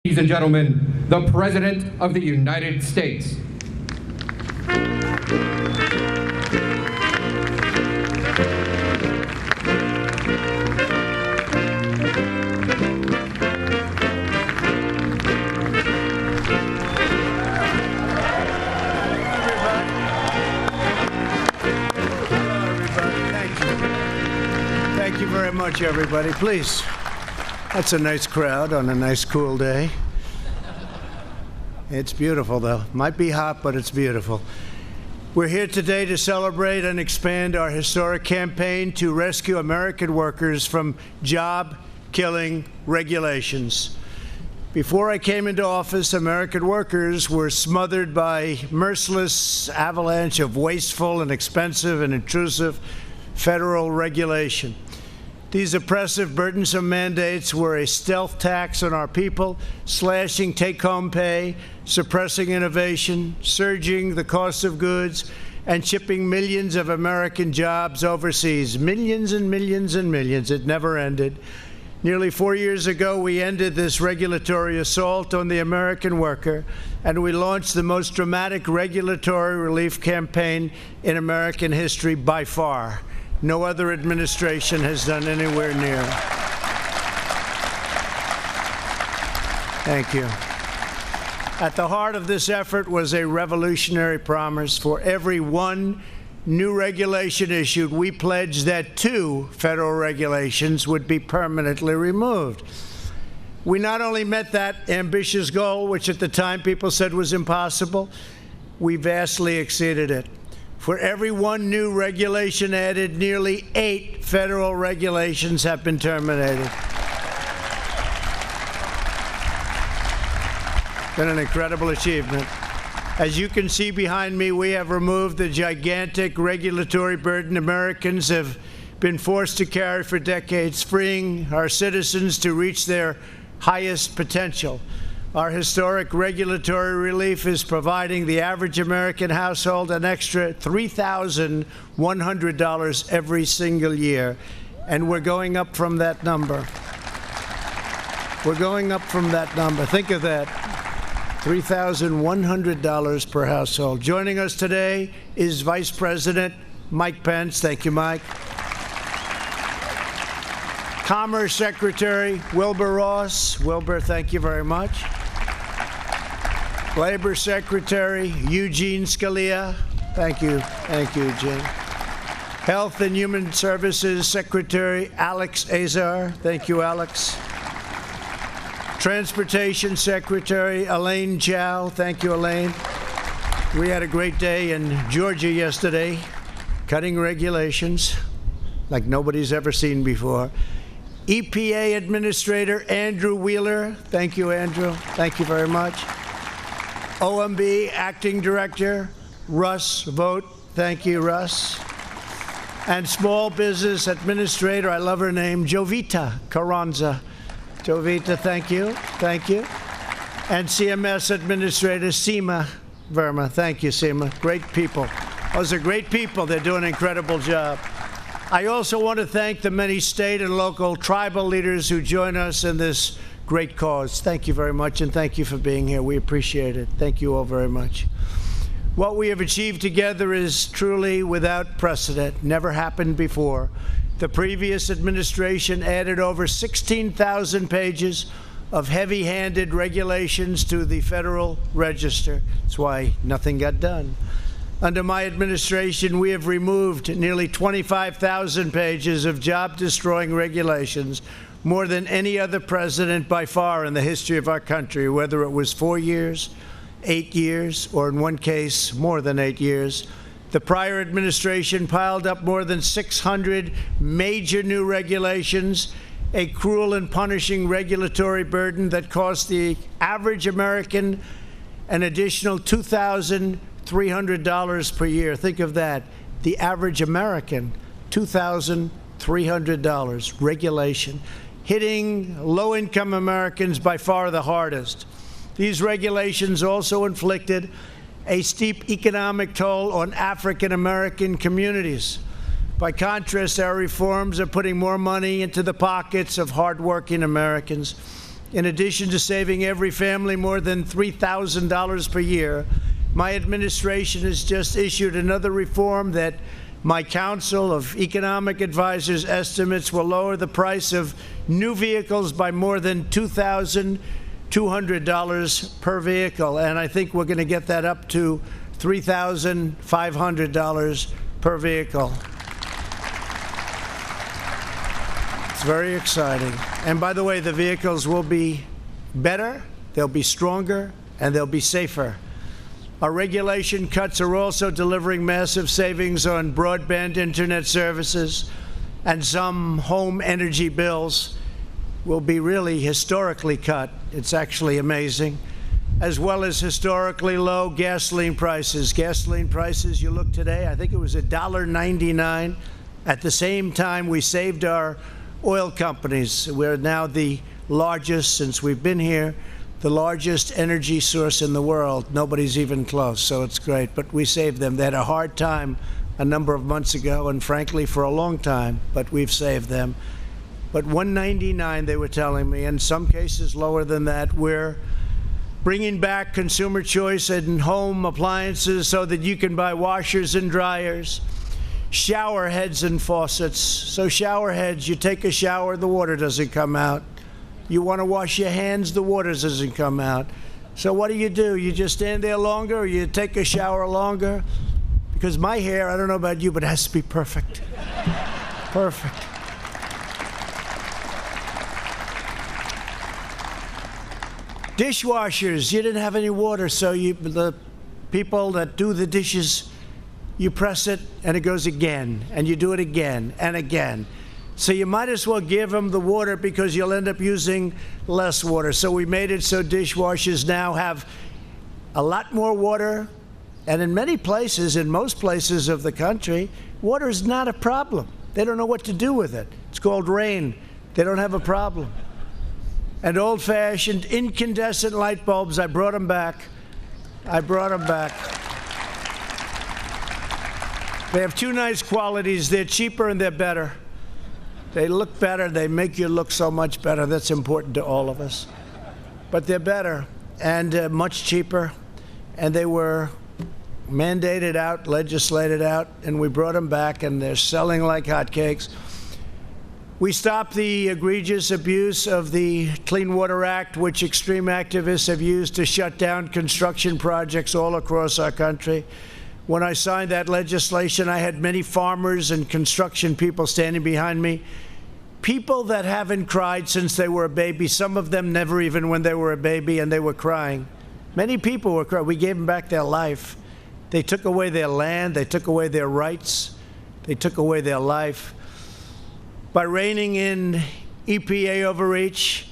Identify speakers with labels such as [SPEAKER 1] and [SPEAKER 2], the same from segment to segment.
[SPEAKER 1] Ladies and gentlemen, the President of the United States.
[SPEAKER 2] Thank you very much, everybody. Please. That's a nice crowd on a nice, cool day. It's beautiful, though. Might be hot, but it's beautiful. We're here today to celebrate and expand our historic campaign to rescue American workers from job-killing regulations. Before I came into office, American workers were smothered by merciless avalanche of wasteful and expensive and intrusive federal regulation. These oppressive, burdensome mandates were a stealth tax on our people, slashing take-home pay, suppressing innovation, surging the cost of goods, and shipping millions of American jobs overseas. Millions and millions and millions. It never ended. Nearly 4 years ago, we ended this regulatory assault on the American worker, and we launched the most dramatic regulatory relief campaign in American history by far. No other administration has done anywhere near. Thank you. At the heart of this effort was a revolutionary promise. For every one new regulation issued, we pledged that 2 federal regulations would be permanently removed. We not only met that ambitious goal, which at the time people said was impossible, we vastly exceeded it. For every one new regulation added, nearly 8 federal regulations have been terminated. Been an incredible achievement. As you can see behind me, we have removed the gigantic regulatory burden Americans have been forced to carry for decades, freeing our citizens to reach their highest potential. Our historic regulatory relief is providing the average American household an extra $3,100 every single year, and we're going up from that number. We're going up from that number. Think of that. $3,100 per household. Joining us today is Vice President Mike Pence. Thank you, Mike. Commerce Secretary Wilbur Ross. Wilbur, thank you very much. Labor Secretary Eugene Scalia. Thank you. Thank you, Eugene. Health and Human Services Secretary Alex Azar. Thank you, Alex. Transportation Secretary Elaine Chao. Thank you, Elaine. We had a great day in Georgia yesterday, cutting regulations like nobody's ever seen before. EPA Administrator Andrew Wheeler. Thank you, Andrew. Thank you very much. OMB Acting Director Russ Vogt. Thank you, Russ. And Small Business Administrator, I love her name, Jovita Carranza. Jovita, thank you. Thank you. And CMS Administrator Seema Verma. Thank you, Seema. Great people. Those are great people. They're doing an incredible job. I also want to thank the many state and local tribal leaders who join us in this great cause. Thank you very much, and thank you for being here. We appreciate it. Thank you all very much. What we have achieved together is truly without precedent. Never happened before. The previous administration added over 16,000 pages of heavy-handed regulations to the Federal Register. That's why nothing got done. Under my administration, we have removed nearly 25,000 pages of job-destroying regulations, more than any other president by far in the history of our country, whether it was 4 years, 8 years, or in one case, more than 8 years. The prior administration piled up more than 600 major new regulations, a cruel and punishing regulatory burden that cost the average American an additional $2,300 per year. Think of that. The average American, $2,300 regulation, hitting low-income Americans by far the hardest. These regulations also inflicted a steep economic toll on African American communities. By contrast, our reforms are putting more money into the pockets of hardworking Americans. In addition to saving every family more than $3,000 per year, my administration has just issued another reform that my Council of Economic Advisors estimates will lower the price of new vehicles by more than $2,200 per vehicle. And I think we're going to get that up to $3,500 per vehicle. It's very exciting. And by the way, the vehicles will be better, they'll be stronger, and they'll be safer. Our regulation cuts are also delivering massive savings on broadband internet services, and some home energy bills will be really historically cut. It's actually amazing. As well as historically low gasoline prices. Gasoline prices, you look today, I think it was $1.99. At the same time, we saved our oil companies. We're now the largest, since we've been here, the largest energy source in the world. Nobody's even close, so it's great. But we saved them. They had a hard time a number of months ago, and frankly, for a long time, but we've saved them. But $1.99, they were telling me, in some cases lower than that. We're bringing back consumer choice in home appliances so that you can buy washers and dryers, shower heads and faucets. So shower heads, you take a shower, the water doesn't come out. You want to wash your hands, the water doesn't come out. So what do? You just stand there longer, or you take a shower longer? Because my hair, I don't know about you, but it has to be perfect. Perfect. Dishwashers, you didn't have any water, so the people that do the dishes, you press it and it goes again, and you do it again and again. So you might as well give them the water, because you'll end up using less water. So we made it so dishwashers now have a lot more water. And in many places, in most places of the country, water is not a problem. They don't know what to do with it. It's called rain. They don't have a problem. And old-fashioned incandescent light bulbs, I brought them back. I brought them back. They have two nice qualities. They're cheaper and they're better. They look better. They make you look so much better. That's important to all of us. But they're better and much cheaper. And they were mandated out, legislated out, and we brought them back, and they're selling like hotcakes. We stopped the egregious abuse of the Clean Water Act, which extreme activists have used to shut down construction projects all across our country. When I signed that legislation, I had many farmers and construction people standing behind me. People that haven't cried since they were a baby, some of them never even when they were a baby, and they were crying. Many people were crying. We gave them back their life. They took away their land. They took away their rights. They took away their life. By reining in EPA overreach,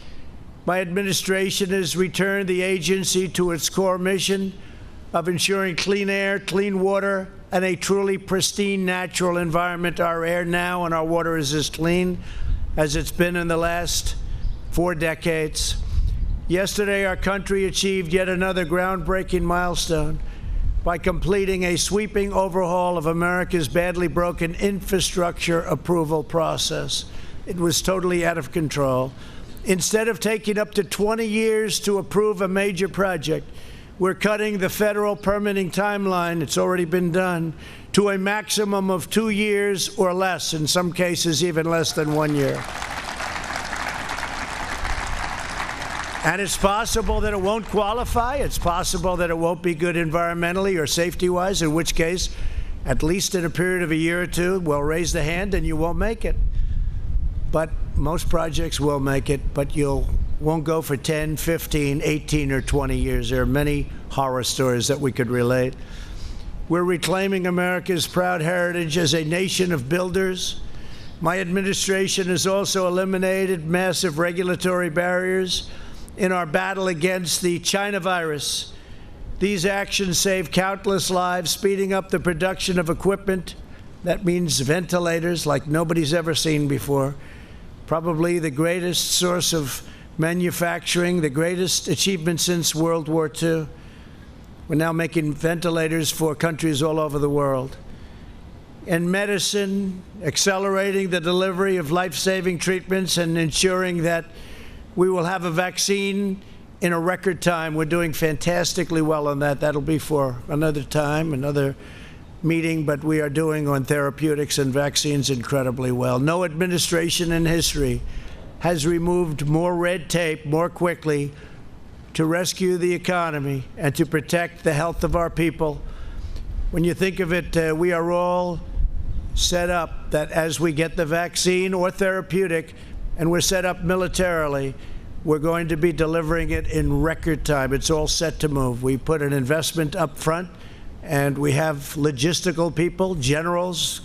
[SPEAKER 2] my administration has returned the agency to its core mission of ensuring clean air, clean water, and a truly pristine natural environment. Our air now and our water is as clean as it's been in the last 4 decades. Yesterday, our country achieved yet another groundbreaking milestone by completing a sweeping overhaul of America's badly broken infrastructure approval process. It was totally out of control. Instead of taking up to 20 years to approve a major project, we're cutting the federal permitting timeline, it's already been done, to a maximum of 2 years or less, in some cases even less than 1 year. And it's possible that it won't qualify. It's possible that it won't be good environmentally or safety-wise, in which case, at least in a period of a year or two, we'll raise the hand and you won't make it. But most projects will make it, but you won't go for 10, 15, 18, or 20 years. There are many horror stories that we could relate. We're reclaiming America's proud heritage as a nation of builders. My administration has also eliminated massive regulatory barriers in our battle against the China virus. These actions save countless lives, speeding up the production of equipment. That means ventilators like nobody's ever seen before. Probably the greatest source of manufacturing, the greatest achievement since World War II. We're now making ventilators for countries all over the world. In medicine, accelerating the delivery of life-saving treatments and ensuring that We will have a vaccine in a record time. We're doing fantastically well on that. That'll be for another time, another meeting, but we are doing on therapeutics and vaccines incredibly well. No administration in history has removed more red tape more quickly to rescue the economy and to protect the health of our people. When you think of it, we are all set up that as we get the vaccine or therapeutic, and we're set up militarily, we're going to be delivering it in record time. It's all set to move. We put an investment up front, and we have logistical people, generals,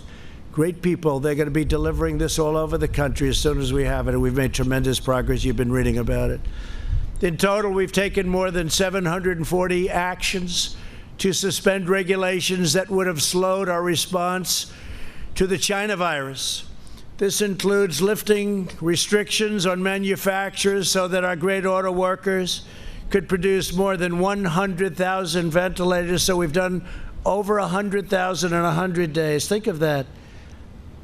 [SPEAKER 2] great people. They're going to be delivering this all over the country as soon as we have it, and we've made tremendous progress. You've been reading about it. In total, we've taken more than 740 actions to suspend regulations that would have slowed our response to the China virus. This includes lifting restrictions on manufacturers so that our great auto workers could produce more than 100,000 ventilators. So we've done over 100,000 in 100 days. Think of that.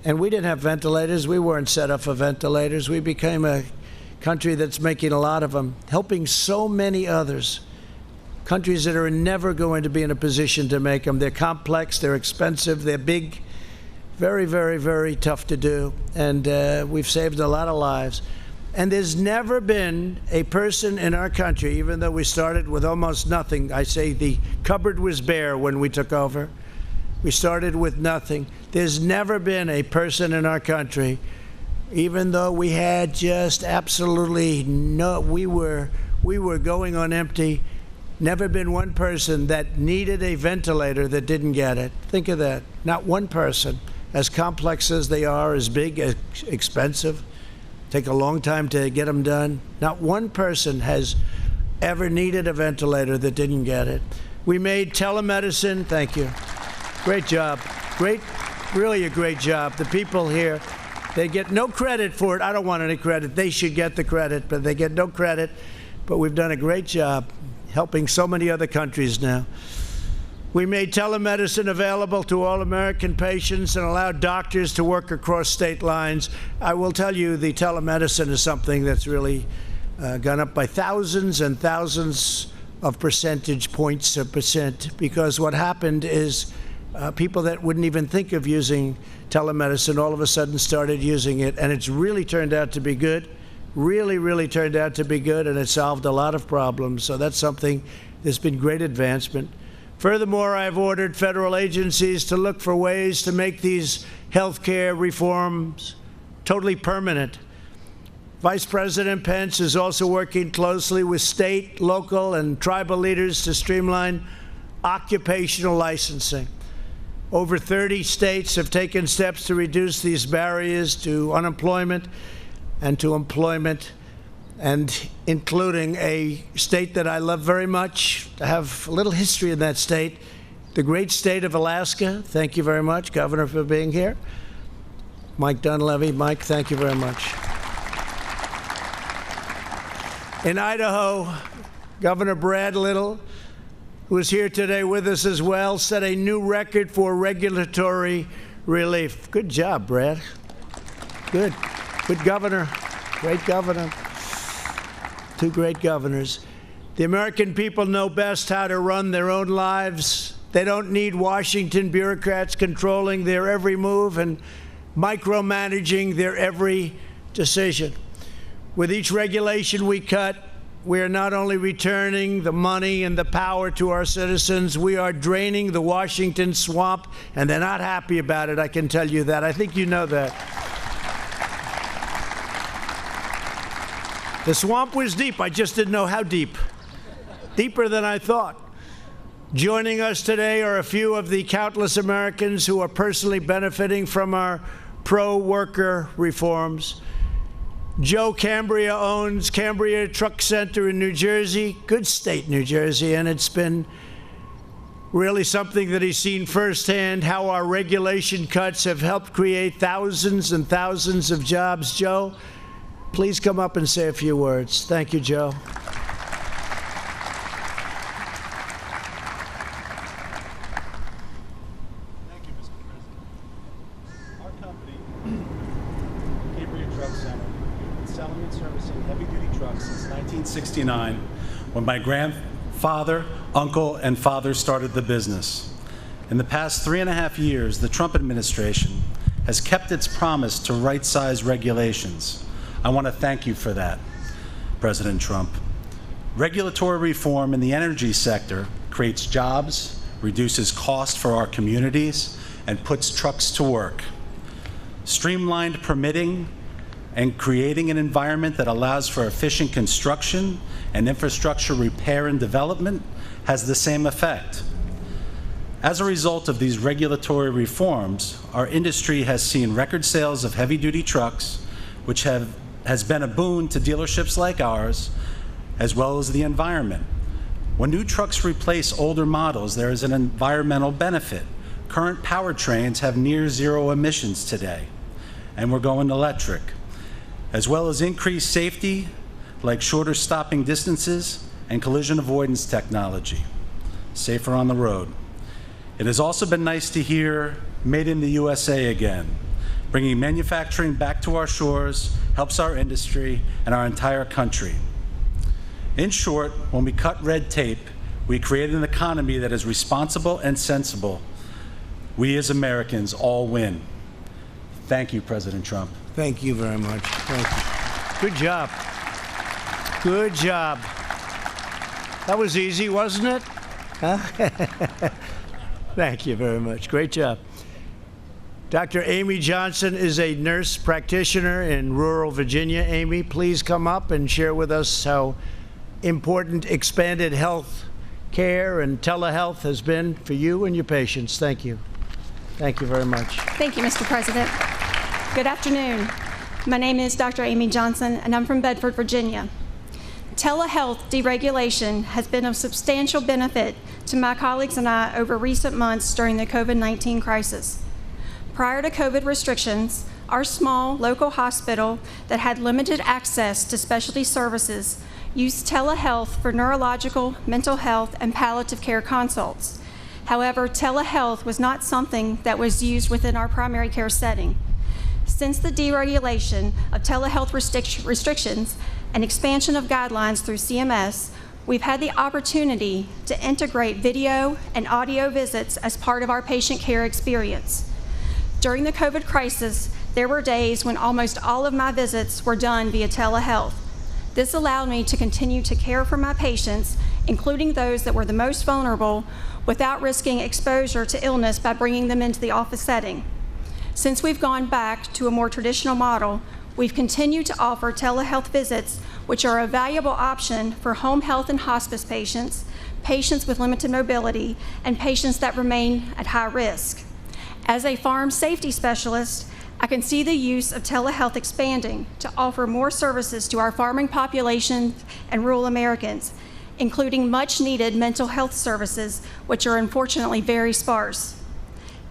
[SPEAKER 2] And we didn't have ventilators. We weren't set up for ventilators. We became a country that's making a lot of them, helping so many others. Countries that are never going to be in a position to make them. They're complex, they're expensive, they're big. Very, very, very tough to do, and we've saved a lot of lives. And there's never been a person in our country, even though we started with almost nothing. I say the cupboard was bare when we took over. We started with nothing. There's never been a person in our country, even though we had just absolutely no, we were going on empty. Never been one person that needed a ventilator that didn't get it. Think of that. Not one person. As complex as they are, as big, as expensive, take a long time to get them done. Not one person has ever needed a ventilator that didn't get it. We made telemedicine, thank you. Great job. Great, really a great job. The people here, they get no credit for it. I don't want any credit. They should get the credit, but they get no credit. But we've done a great job helping so many other countries now. We made telemedicine available to all American patients and allowed doctors to work across state lines. I will tell you, the telemedicine is something that's really gone up by thousands and thousands of percentage points of percent, because what happened is people that wouldn't even think of using telemedicine all of a sudden started using it, and it's really turned out to be good. Really, really turned out to be good, and it solved a lot of problems. So that's something that's been great advancement. Furthermore, I've ordered federal agencies to look for ways to make these health care reforms totally permanent. Vice President Pence is also working closely with state, local, and tribal leaders to streamline occupational licensing. Over 30 states have taken steps to reduce these barriers to unemployment and to employment, and including a state that I love very much. I have a little history in that state, the great state of Alaska. Thank you very much, Governor, for being here. Mike Dunleavy. Mike, thank you very much. In Idaho, Governor Brad Little, who is here today with us as well, set a new record for regulatory relief. Good job, Brad. Good. Good governor. Great governor. Two great governors. The American people know best how to run their own lives. They don't need Washington bureaucrats controlling their every move and micromanaging their every decision. With each regulation we cut, we are not only returning the money and the power to our citizens, we are draining the Washington swamp, and they're not happy about it, I can tell you that. I think you know that. The swamp was deep. I just didn't know how deep. Deeper than I thought. Joining us today are a few of the countless Americans who are personally benefiting from our pro-worker reforms. Joe Cambria owns Cambria Truck Center in New Jersey, good state, New Jersey, and it's been really something that he's seen firsthand, how our regulation cuts have helped create thousands and thousands of jobs. Joe, please come up and say a few words. Thank you, Joe.
[SPEAKER 3] Thank you, Mr. President. Our company, Cambria Truck Center, is selling and servicing heavy-duty trucks trucks since 1969, when my grandfather, uncle, and father started the business. In the past 3.5 years, the Trump administration has kept its promise to right-size regulations. I want to thank you for that, President Trump. Regulatory reform in the energy sector creates jobs, reduces costs for our communities, and puts trucks to work. Streamlined permitting and creating an environment that allows for efficient construction and infrastructure repair and development has the same effect. As a result of these regulatory reforms, our industry has seen record sales of heavy-duty trucks, which has been a boon to dealerships like ours, as well as the environment. When new trucks replace older models, there is an environmental benefit. Current powertrains have near zero emissions today, and we're going electric, as well as increased safety, like shorter stopping distances and collision avoidance technology, safer on the road. It has also been nice to hear "Made in the USA" again. Bringing manufacturing back to our shores helps our industry and our entire country. In short, when we cut red tape, we create an economy that is responsible and sensible. We as Americans all win. Thank you, President Trump.
[SPEAKER 2] Thank you very much. Thank you. Good job. Good job. That was easy, wasn't it? Huh? Thank you very much. Great job. Dr. Amy Johnson is a nurse practitioner in rural Virginia. Amy, please come up and share with us how important expanded health care and telehealth has been for you and your patients. Thank you. Thank you very much.
[SPEAKER 4] Thank you, Mr. President. Good afternoon. My name is Dr. Amy Johnson, and I'm from Bedford, Virginia. Telehealth deregulation has been of substantial benefit to my colleagues and I over recent months during the COVID-19 crisis. Prior to COVID restrictions, our small local hospital that had limited access to specialty services used telehealth for neurological, mental health, and palliative care consults. However, telehealth was not something that was used within our primary care setting. Since the deregulation of telehealth restrictions and expansion of guidelines through CMS, we've had the opportunity to integrate video and audio visits as part of our patient care experience. During the COVID crisis, there were days when almost all of my visits were done via telehealth. This allowed me to continue to care for my patients, including those that were the most vulnerable, without risking exposure to illness by bringing them into the office setting. Since we've gone back to a more traditional model, we've continued to offer telehealth visits, which are a valuable option for home health and hospice patients, patients with limited mobility, and patients that remain at high risk. As a farm safety specialist, I can see the use of telehealth expanding to offer more services to our farming population and rural Americans, including much-needed mental health services, which are unfortunately very sparse.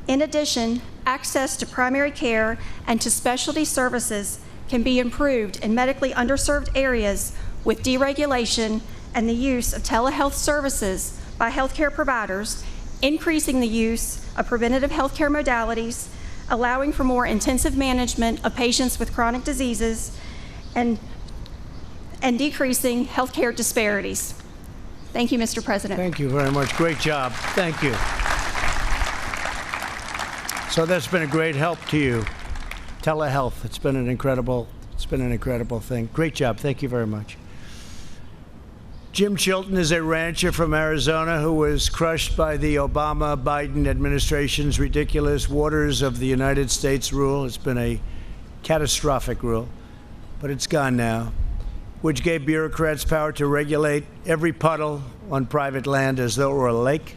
[SPEAKER 4] In addition, access to primary care and to specialty services can be improved in medically underserved areas with deregulation and the use of telehealth services by healthcare providers, increasing the use of preventative healthcare modalities, allowing for more intensive management of patients with chronic diseases, and decreasing healthcare disparities. Thank you, Mr. President.
[SPEAKER 2] Thank you very much. Great job. Thank you. So that's been a great help to you. Telehealth, it's been an incredible thing. Great job. Thank you very much. Jim Chilton is a rancher from Arizona who was crushed by the Obama-Biden administration's ridiculous Waters of the United States rule. It's been a catastrophic rule, but it's gone now, which gave bureaucrats power to regulate every puddle on private land as though it were a lake.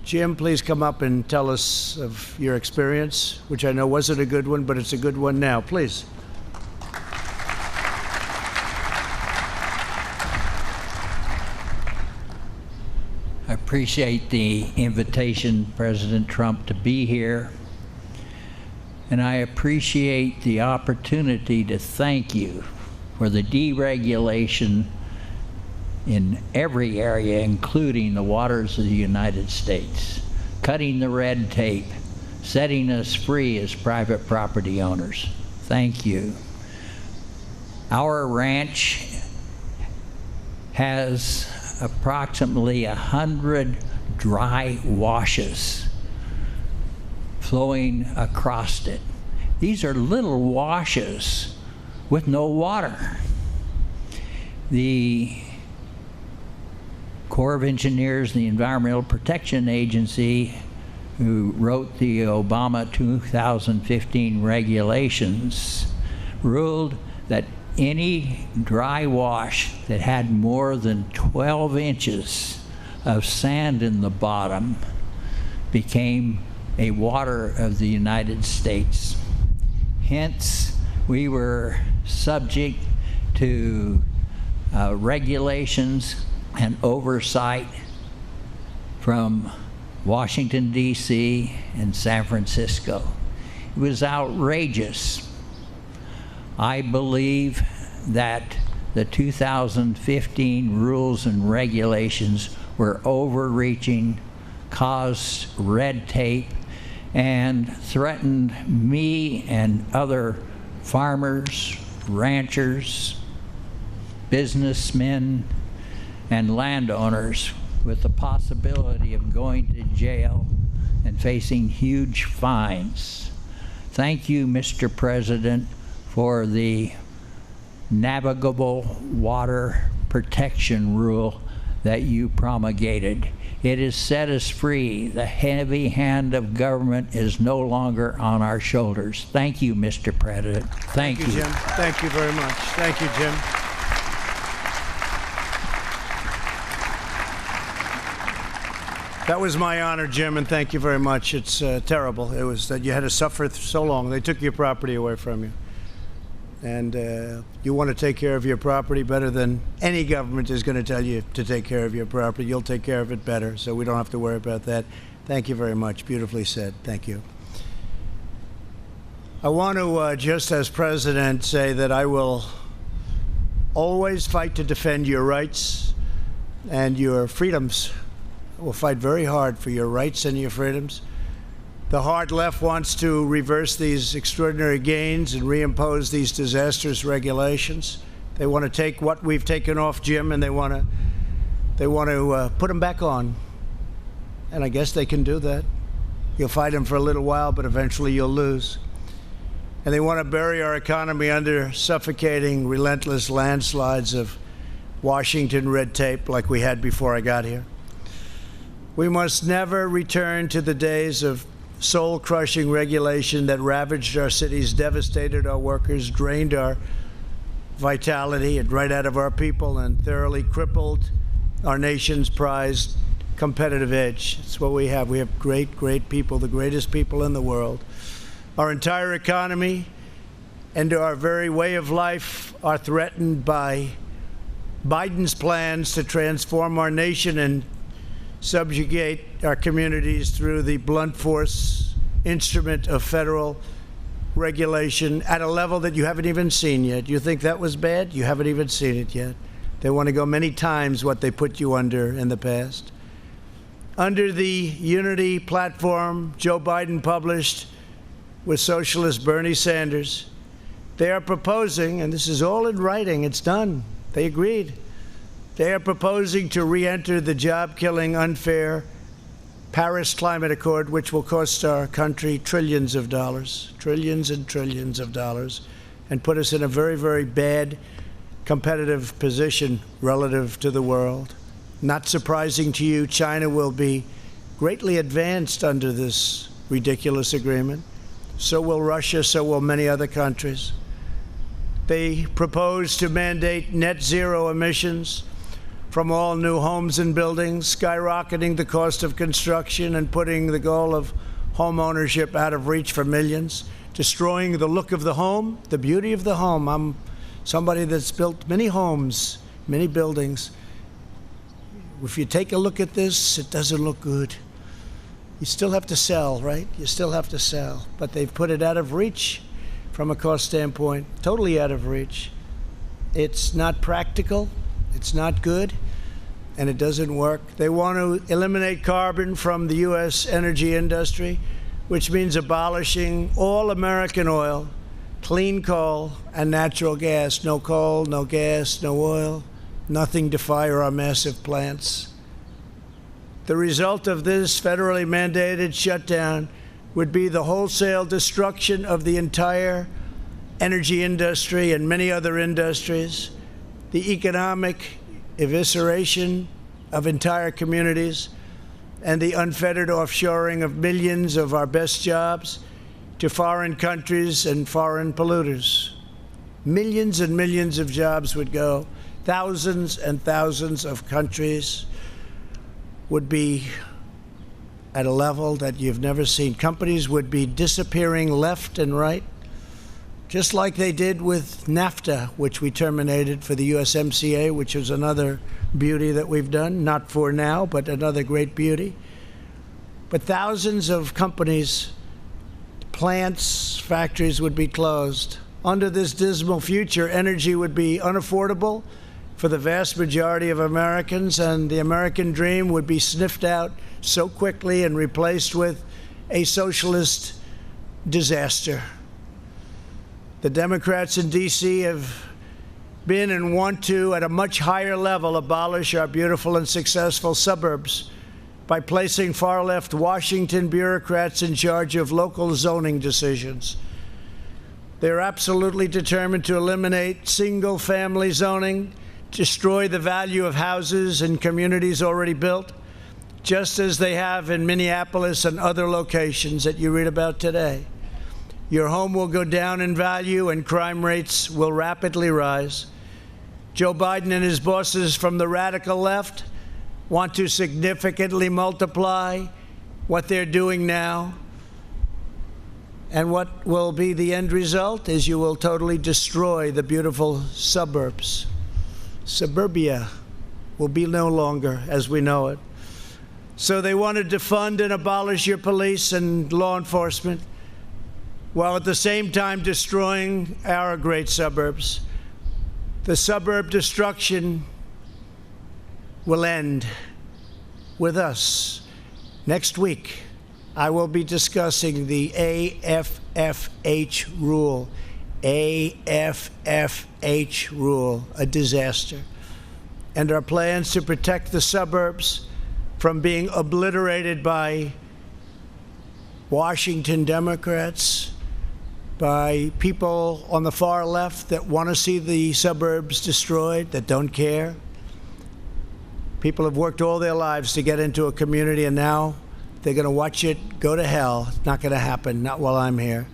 [SPEAKER 2] Jim, please come up and tell us of your experience, which I know wasn't a good one, but it's a good one now. Please.
[SPEAKER 5] I appreciate the invitation, President Trump, to be here. And I appreciate the opportunity to thank you for the deregulation in every area, including the waters of the United States, cutting the red tape, setting us free as private property owners. Thank you. Our ranch has approximately 100 dry washes flowing across it. These are little washes with no water. The Corps of Engineers, the Environmental Protection Agency, who wrote the Obama 2015 regulations, ruled that any dry wash that had more than 12 inches of sand in the bottom became a water of the United States. Hence, we were subject to regulations and oversight from Washington, D.C. and San Francisco. It was outrageous. I believe that the 2015 rules and regulations were overreaching, caused red tape, and threatened me and other farmers, ranchers, businessmen, and landowners with the possibility of going to jail and facing huge fines. Thank you, Mr. President, for the navigable water protection rule that you promulgated. It has set us free. The heavy hand of government is no longer on our shoulders. Thank you, Mr. President. Thank you,
[SPEAKER 2] Jim. Thank you very much. Thank you, Jim. That was my honor, Jim, and thank you very much. It's terrible. It was that you had to suffer so long. They took your property away from you. And you want to take care of your property better than any government is going to tell you to take care of your property. You'll take care of it better, so we don't have to worry about that. Thank you very much. Beautifully said. Thank you. I want to, just as president, say that I will always fight to defend your rights and your freedoms. I will fight very hard for your rights and your freedoms. The hard left wants to reverse these extraordinary gains and reimpose these disastrous regulations. They want to take what we've taken off, Jim, and they want to put them back on. And I guess they can do that. You'll fight them for a little while, but eventually you'll lose. And they want to bury our economy under suffocating, relentless landslides of Washington red tape like we had before I got here. We must never return to the days of soul-crushing regulation that ravaged our cities, devastated our workers, drained our vitality and right out of our people, and thoroughly crippled our nation's prized competitive edge. It's what we have. We have great, great people, the greatest people in the world. Our entire economy and our very way of life are threatened by Biden's plans to transform our nation and subjugate our communities through the blunt force instrument of federal regulation at a level that you haven't even seen yet. You think that was bad? You haven't even seen it yet. They want to go many times what they put you under in the past. Under the unity platform Joe Biden published with socialist Bernie Sanders, they are proposing, and this is all in writing, it's done, they agreed. They are proposing to re-enter the job-killing, unfair Paris Climate Accord, which will cost our country trillions of dollars, trillions and trillions of dollars, and put us in a very, very bad competitive position relative to the world. Not surprising to you, China will be greatly advanced under this ridiculous agreement. So will Russia, so will many other countries. They propose to mandate net zero emissions from all new homes and buildings, skyrocketing the cost of construction and putting the goal of home ownership out of reach for millions, destroying the look of the home, the beauty of the home. I'm somebody that's built many homes, many buildings. If you take a look at this, it doesn't look good. You still have to sell, right? You still have to sell. But they've put it out of reach from a cost standpoint, totally out of reach. It's not practical. It's not good, and it doesn't work. They want to eliminate carbon from the U.S. energy industry, which means abolishing all American oil, clean coal, and natural gas. No coal, no gas, no oil, nothing to fire our massive plants. The result of this federally mandated shutdown would be the wholesale destruction of the entire energy industry and many other industries, the economic evisceration of entire communities, and the unfettered offshoring of millions of our best jobs to foreign countries and foreign polluters. Millions and millions of jobs would go. Thousands and thousands of countries would be at a level that you've never seen. Companies would be disappearing left and right, just like they did with NAFTA, which we terminated for the USMCA, which is another beauty that we've done, not for now, but another great beauty. But thousands of companies, plants, factories would be closed. Under this dismal future, energy would be unaffordable for the vast majority of Americans, and the American dream would be sniffed out so quickly and replaced with a socialist disaster. The Democrats in D.C. have been and want to, at a much higher level, abolish our beautiful and successful suburbs by placing far-left Washington bureaucrats in charge of local zoning decisions. They're absolutely determined to eliminate single-family zoning, destroy the value of houses and communities already built, just as they have in Minneapolis and other locations that you read about today. Your home will go down in value and crime rates will rapidly rise. Joe Biden and his bosses from the radical left want to significantly multiply what they're doing now. And what will be the end result is you will totally destroy the beautiful suburbs. Suburbia will be no longer as we know it. So they want to defund and abolish your police and law enforcement, while at the same time destroying our great suburbs. The suburb destruction will end with us. Next week, I will be discussing the AFFH rule. AFFH rule, a disaster. And our plans to protect the suburbs from being obliterated by Washington Democrats, by people on the far left that want to see the suburbs destroyed, that don't care. People have worked all their lives to get into a community, and now they're going to watch it go to hell. It's not going to happen, not while I'm here.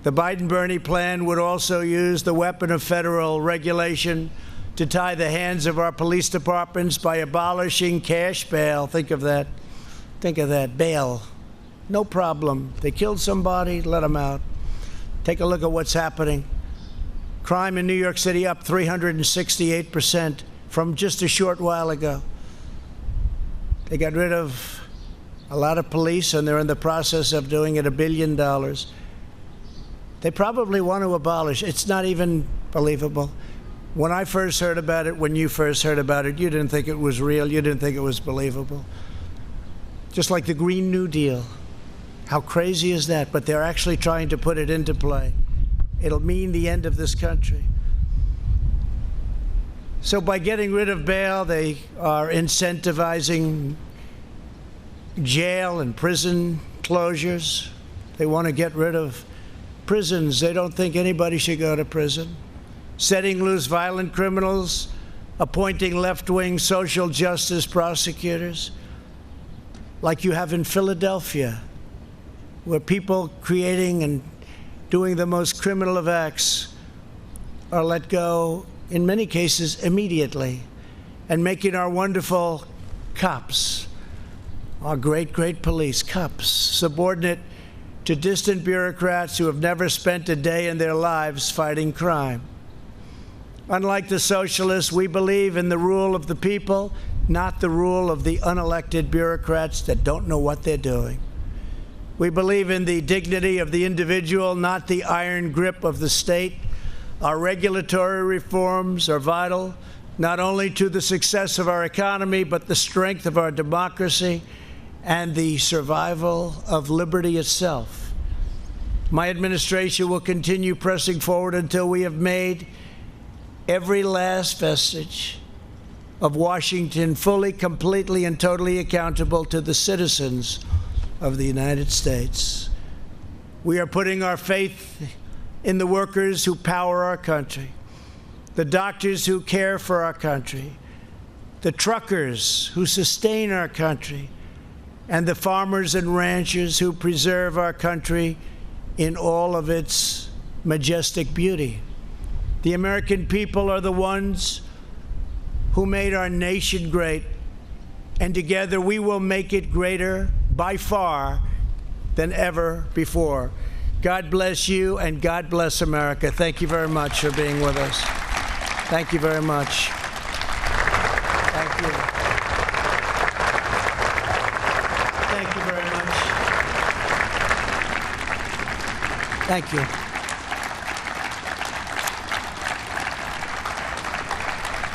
[SPEAKER 2] The Biden-Bernie plan would also use the weapon of federal regulation to tie the hands of our police departments by abolishing cash bail. Think of that. Think of that. Bail. No problem. They killed somebody, let them out. Take a look at what's happening. Crime in New York City up 368% from just a short while ago. They got rid of a lot of police, and they're in the process of doing it $1 billion. They probably want to abolish. It's not even believable. When I first heard about it, when you first heard about it, you didn't think it was real. You didn't think it was believable. Just like the Green New Deal. How crazy is that? But they're actually trying to put it into play. It'll mean the end of this country. So by getting rid of bail, they are incentivizing jail and prison closures. They want to get rid of prisons. They don't think anybody should go to prison. Setting loose violent criminals, appointing left-wing social justice prosecutors, like you have in Philadelphia, where people creating and doing the most criminal of acts are let go, in many cases, immediately, and making our wonderful cops, our great, great police, cops, subordinate to distant bureaucrats who have never spent a day in their lives fighting crime. Unlike the socialists, we believe in the rule of the people, not the rule of the unelected bureaucrats that don't know what they're doing. We believe in the dignity of the individual, not the iron grip of the state. Our regulatory reforms are vital, not only to the success of our economy, but the strength of our democracy and the survival of liberty itself. My administration will continue pressing forward until we have made every last vestige of Washington fully, completely, and totally accountable to the citizens of the United States. We are putting our faith in the workers who power our country, the doctors who care for our country, the truckers who sustain our country, and the farmers and ranchers who preserve our country in all of its majestic beauty. The American people are the ones who made our nation great, and together we will make it greater by far than ever before. God bless you, and God bless America. Thank you very much for being with us. Thank you very much. Thank you. Thank you very much. Thank you.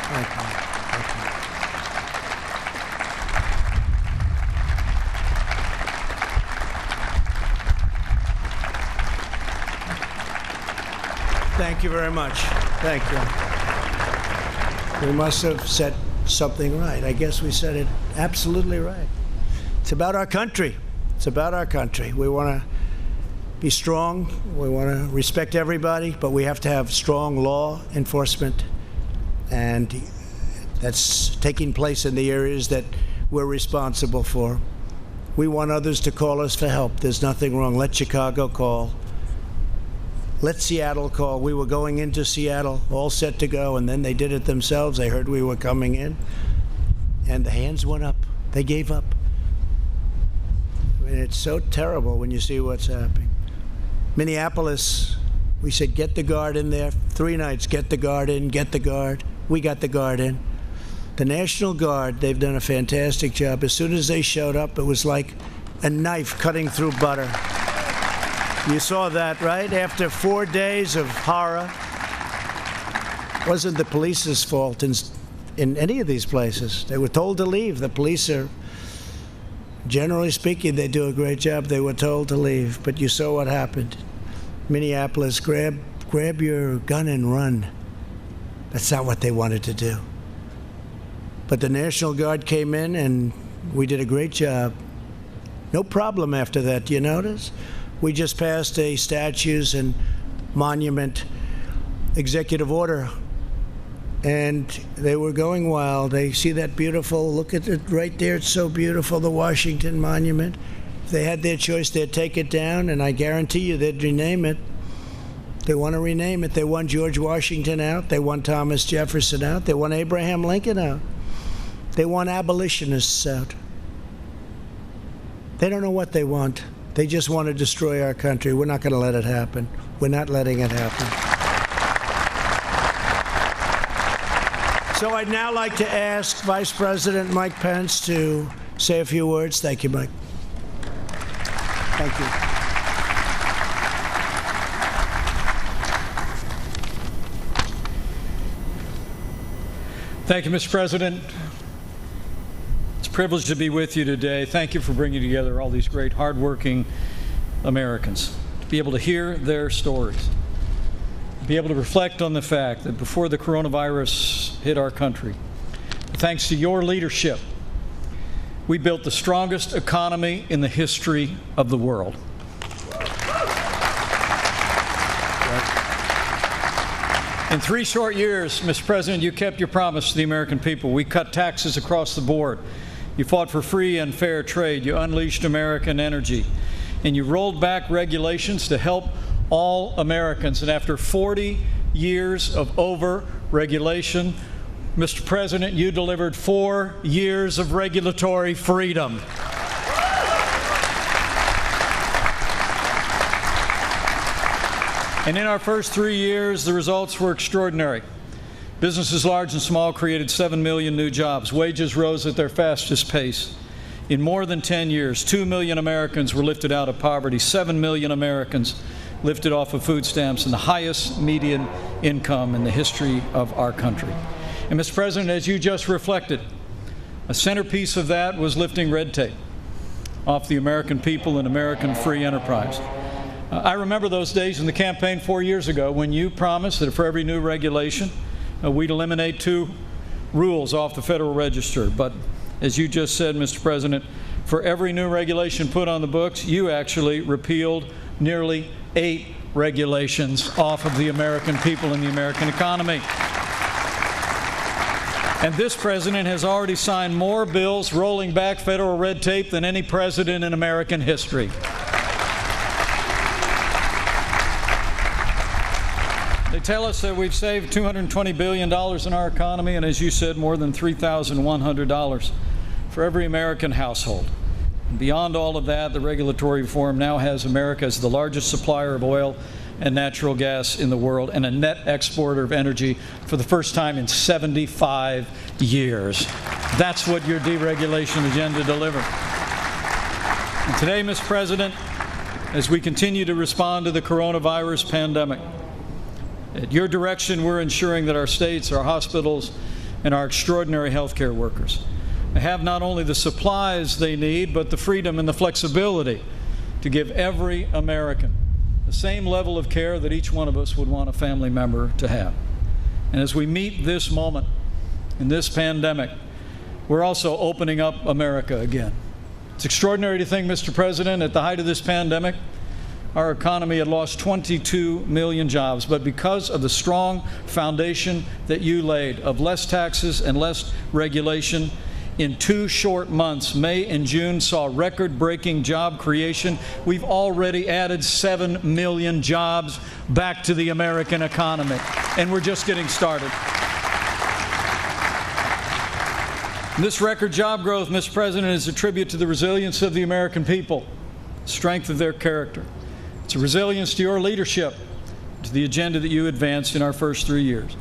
[SPEAKER 2] Thank you. Thank you very much. Thank you. We must have said something right. I guess we said it absolutely right. It's about our country. It's about our country. We want to be strong. We want to respect everybody, but we have to have strong law enforcement, and that's taking place in the areas that we're responsible for. We want others to call us for help. There's nothing wrong. Let Chicago call. Let Seattle call. We were going into Seattle, all set to go, and then they did it themselves. They heard we were coming in, and the hands went up. They gave up. I mean, it's so terrible when you see what's happening. Minneapolis, we said, get the guard in there. 3 nights, get the guard in, get the guard. We got the guard in. The National Guard, they've done a fantastic job. As soon as they showed up, it was like a knife cutting through butter. You saw that, right? After 4 days of horror. It wasn't the police's fault in any of these places. They were told to leave. The police are, generally speaking, they do a great job. They were told to leave. But you saw what happened. Minneapolis, grab your gun and run. That's not what they wanted to do. But the National Guard came in, and we did a great job. No problem after that, do you notice? We just passed a statues and monument executive order, and they were going wild. They see that beautiful, look at it right there, it's so beautiful, the Washington Monument. If they had their choice, they'd take it down, and I guarantee you they'd rename it. They want to rename it. They want George Washington out. They want Thomas Jefferson out. They want Abraham Lincoln out. They want abolitionists out. They don't know what they want. They just want to destroy our country. We're not going to let it happen. We're not letting it happen. So I'd now like to ask Vice President Mike Pence to say a few words. Thank you, Mike. Thank you.
[SPEAKER 6] Thank you, Mr. President. It's a privilege to be with you today. Thank you for bringing together all these great, hardworking Americans, to be able to hear their stories, to be able to reflect on the fact that before the coronavirus hit our country, thanks to your leadership, we built the strongest economy in the history of the world. In 3 short years, Mr. President, you kept your promise to the American people. We cut taxes across the board. You fought for free and fair trade. You unleashed American energy. And you rolled back regulations to help all Americans. And after 40 years of over-regulation, Mr. President, you delivered 4 years of regulatory freedom. And in our first 3 years, the results were extraordinary. Businesses large and small created 7 million new jobs. Wages rose at their fastest pace. In more than 10 years, 2 million Americans were lifted out of poverty, 7 million Americans lifted off of food stamps, and the highest median income in the history of our country. And Mr. President, as you just reflected, a centerpiece of that was lifting red tape off the American people and American free enterprise. I remember those days in the campaign 4 years ago when you promised that for every new regulation, we'd eliminate 2 rules off the Federal Register. But as you just said, Mr. President, for every new regulation put on the books, you actually repealed nearly 8 regulations off of the American people and the American economy. And this president has already signed more bills rolling back federal red tape than any president in American history. They tell us that we've saved $220 billion in our economy, and as you said, more than $3,100 for every American household. And beyond all of that, the regulatory reform now has America as the largest supplier of oil and natural gas in the world, and a net exporter of energy for the first time in 75 years. That's what your deregulation agenda delivered. And today, Mr. President, as we continue to respond to the coronavirus pandemic, at your direction, we're ensuring that our states, our hospitals, and our extraordinary healthcare workers have not only the supplies they need, but the freedom and the flexibility to give every American the same level of care that each one of us would want a family member to have. And as we meet this moment in this pandemic, we're also opening up America again. It's extraordinary to think, Mr. President, at the height of this pandemic, our economy had lost 22 million jobs, but because of the strong foundation that you laid of less taxes and less regulation, in 2 short months, May and June, saw record-breaking job creation. We've already added 7 million jobs back to the American economy, and we're just getting started. This record job growth, Mr. President, is a tribute to the resilience of the American people, strength of their character. It's a resilience to your leadership, to the agenda that you advanced in our first 3 years.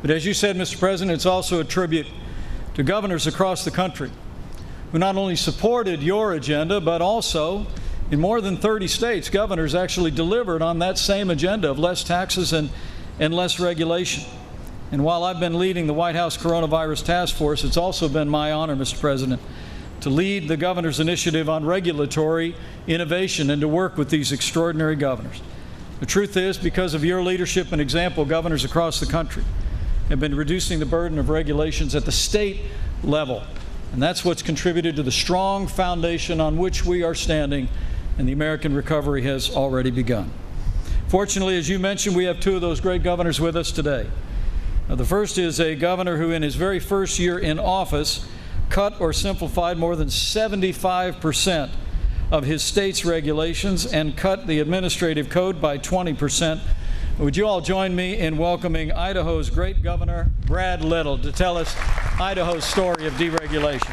[SPEAKER 6] But as you said, Mr. President, it's also a tribute to governors across the country who not only supported your agenda, but also in more than 30 states, governors actually delivered on that same agenda of less taxes and less regulation. And while I've been leading the White House Coronavirus Task Force, it's also been my honor, Mr. President, to lead the governor's initiative on regulatory innovation and to work with these extraordinary governors. The truth is, because of your leadership and example, governors across the country have been reducing the burden of regulations at the state level. And that's what's contributed to the strong foundation on which we are standing, and the American recovery has already begun. Fortunately, as you mentioned, we have 2 of those great governors with us today. Now, the first is a governor who in his very first year in office cut or simplified more than 75% of his state's regulations and cut the administrative code by 20%. Would you all join me in welcoming Idaho's great governor, Brad Little, to tell us Idaho's story of deregulation.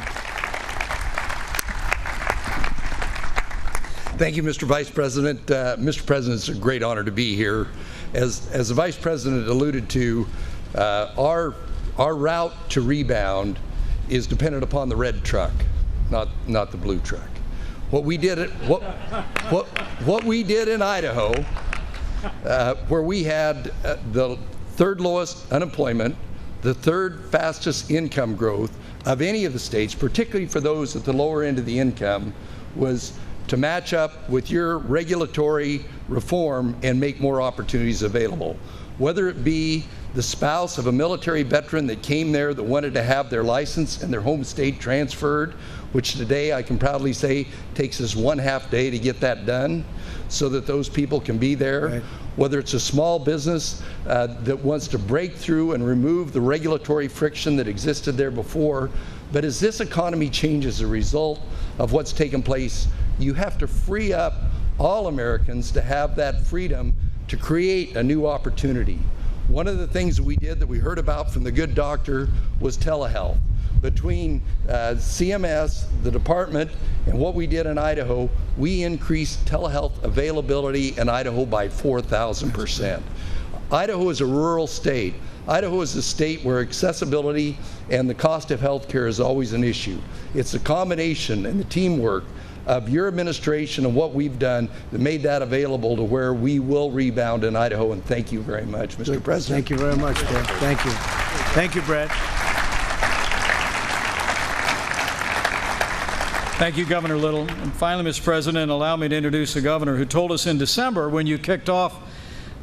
[SPEAKER 7] Thank you, Mr. Vice President. Mr. President, it's a great honor to be here. As the Vice President alluded to, our route to rebound is dependent upon the red truck, not the blue truck. What we did in Idaho, where we had the 3rd lowest unemployment, the 3rd fastest income growth of any of the states, particularly for those at the lower end of the income, was to match up with your regulatory reform and make more opportunities available. Whether it be the spouse of a military veteran that came there that wanted to have their license and their home state transferred, which today I can proudly say takes us 1/2 day to get that done so that those people can be there. Right. Whether it's a small business that wants to break through and remove the regulatory friction that existed there before. But as this economy changes as a result of what's taken place, you have to free up all Americans to have that freedom to create a new opportunity. One of the things that we did that we heard about from the good doctor was telehealth. Between CMS, the department, and what we did in Idaho, we increased telehealth availability in Idaho by 4,000%. Idaho is a rural state. Idaho is a state where accessibility and the cost of health care is always an issue. It's the combination and the teamwork of your administration and what we've done that made that available to where we will rebound in Idaho. And thank you very much, Mr. President.
[SPEAKER 2] Thank you very much, Brad. Thank you. Thank you, Brad.
[SPEAKER 6] Thank you, Governor Little. And finally, Mr. President, allow me to introduce a governor who told us in December when you kicked off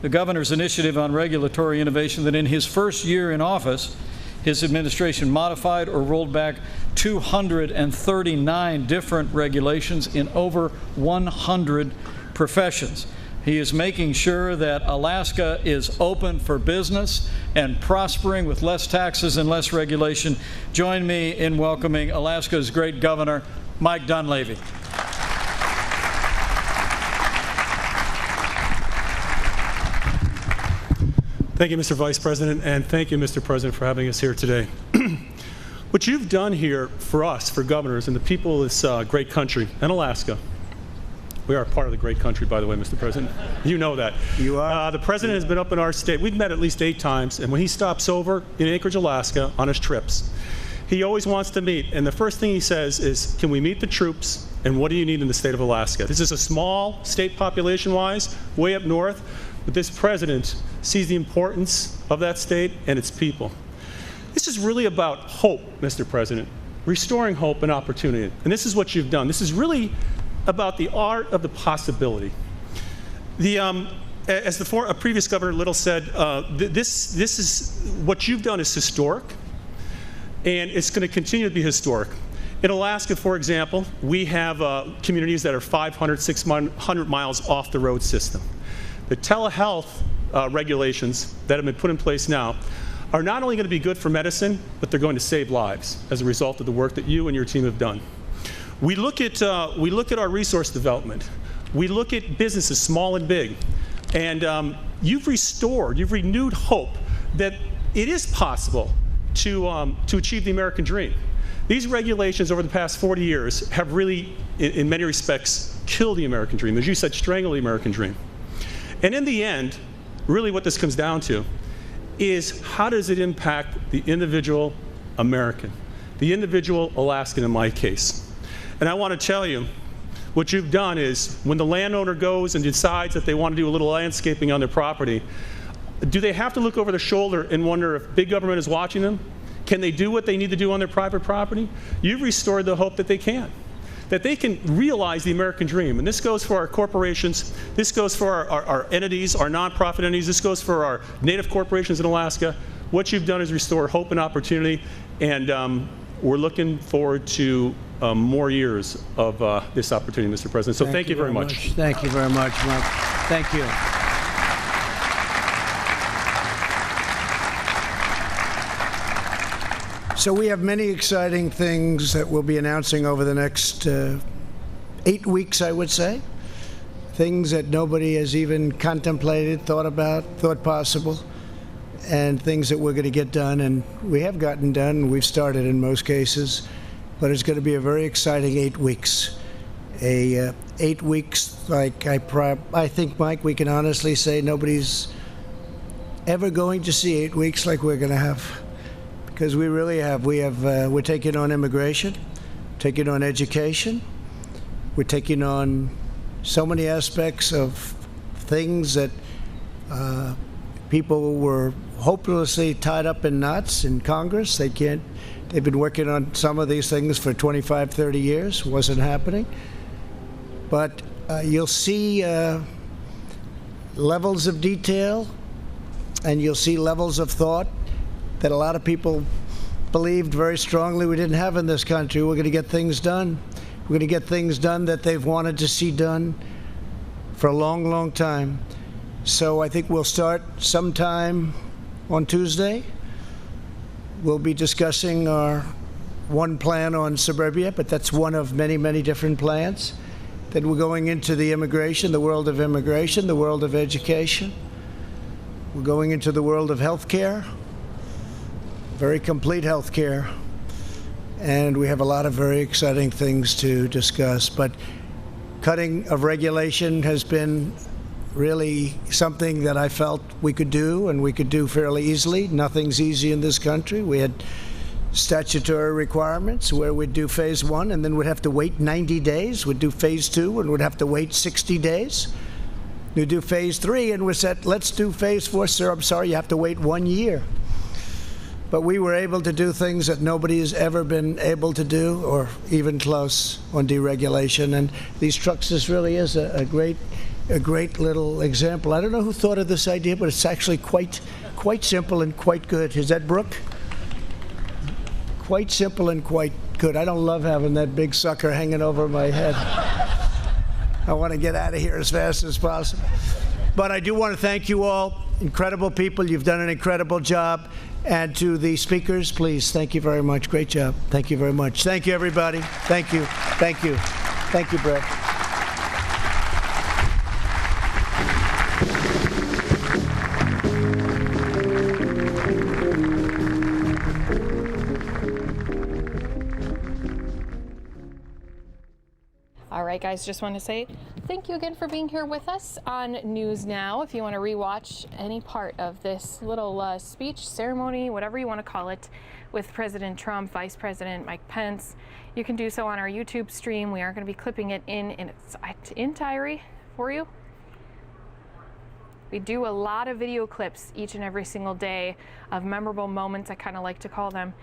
[SPEAKER 6] the governor's initiative on regulatory innovation that in his first year in office, his administration modified or rolled back 239 different regulations in over 100 professions. He is making sure that Alaska is open for business and prospering with less taxes and less regulation. Join me in welcoming Alaska's great governor, Mike Dunleavy.
[SPEAKER 8] Thank you, Mr. Vice President, and thank you, Mr. President, for having us here today. What you've done here for us, for governors and the people of this great country, and Alaska, we are part of the great country, by the way, Mr. President. You know that.
[SPEAKER 2] You are.
[SPEAKER 8] The President has been up in our state. We've met at least 8 times, and when he stops over in Anchorage, Alaska, on his trips, he always wants to meet, and the first thing he says is, can we meet the troops, and what do you need in the state of Alaska? This is a small state population-wise, way up north, but this President sees the importance of that state and its people. This is really about hope, Mr. President, restoring hope and opportunity, and this is what you've done. This is really about the art of the possibility. As the previous Governor Little said, this is what you've done is historic, and it's going to continue to be historic. In Alaska, for example, we have communities that are 500, 600 miles off the road system. The telehealth regulations that have been put in place now are not only going to be good for medicine, but they're going to save lives as a result of the work that you and your team have done. We look at our resource development. We look at businesses, small and big, and you've renewed hope that it is possible to achieve the American dream. These regulations over the past 40 years have really, in many respects, killed the American dream. As you said, strangled the American dream. And in the end, really what this comes down to is how does it impact the individual American, the individual Alaskan in my case. And I want to tell you, what you've done is when the landowner goes and decides that they want to do a little landscaping on their property, do they have to look over their shoulder and wonder if big government is watching them? Can they do what they need to do on their private property? You've restored the hope that they can realize the American dream. And this goes for our corporations, this goes for our entities, our nonprofit entities, this goes for our native corporations in Alaska. What you've done is restore hope and opportunity, and we're looking forward to more years of this opportunity, Mr. President. So thank you very much.
[SPEAKER 2] Thank you very much, Mark. Thank you. So we have many exciting things that we'll be announcing over the next 8 weeks, I would say. Things that nobody has even contemplated, thought possible, and things that we're going to get done, and we have gotten done. We've started in most cases, but it's going to be a very exciting 8 weeks. 8 weeks, like I think, Mike, we can honestly say nobody's ever going to see 8 weeks like we're going to have. Because we really have. We're taking on immigration, taking on education. We're taking on so many aspects of things that people were hopelessly tied up in knots in Congress. They've been working on some of these things for 25, 30 years. Wasn't happening. But you'll see levels of detail, and you'll see levels of thought that a lot of people believed very strongly we didn't have in this country. We're going to get things done. We're going to get things done that they've wanted to see done for a long, long time. So I think we'll start sometime on Tuesday. We'll be discussing our one plan on suburbia, but that's one of many, many different plans. Then we're going into the immigration, the world of immigration, the world of education. We're going into the world of health care. Very complete health care, and we have a lot of very exciting things to discuss. But cutting of regulation has been really something that I felt we could do, and we could do fairly easily. Nothing's easy in this country. We had statutory requirements where we'd do phase 1 and then we'd have to wait 90 days. We'd do phase 2 and we'd have to wait 60 days. We'd do phase 3 and we said, let's do phase 4. Sir, I'm sorry, you have to wait 1 year. But we were able to do things that nobody has ever been able to do, or even close, on deregulation. And these trucks, this really is a great a great little example. I don't know who thought of this idea, but it's actually quite simple and quite good. Is that Brooke? Quite simple and quite good. I don't love having that big sucker hanging over my head. I want to get out of here as fast as possible. But I do want to thank you all. Incredible people. You've done an incredible job. And to the speakers, please, thank you very much. Great job. Thank you very much. Thank you, everybody. Thank you. Thank you. Thank you, Brett.
[SPEAKER 9] All right, guys, just want to say thank you again for being here with us on News Now. If you want to rewatch any part of this little speech, ceremony, whatever you want to call it, with President Trump, Vice President Mike Pence, you can do so on our YouTube stream. We are going to be clipping it in its entirety for you. We do a lot of video clips each and every single day of memorable moments, I kind of like to call them.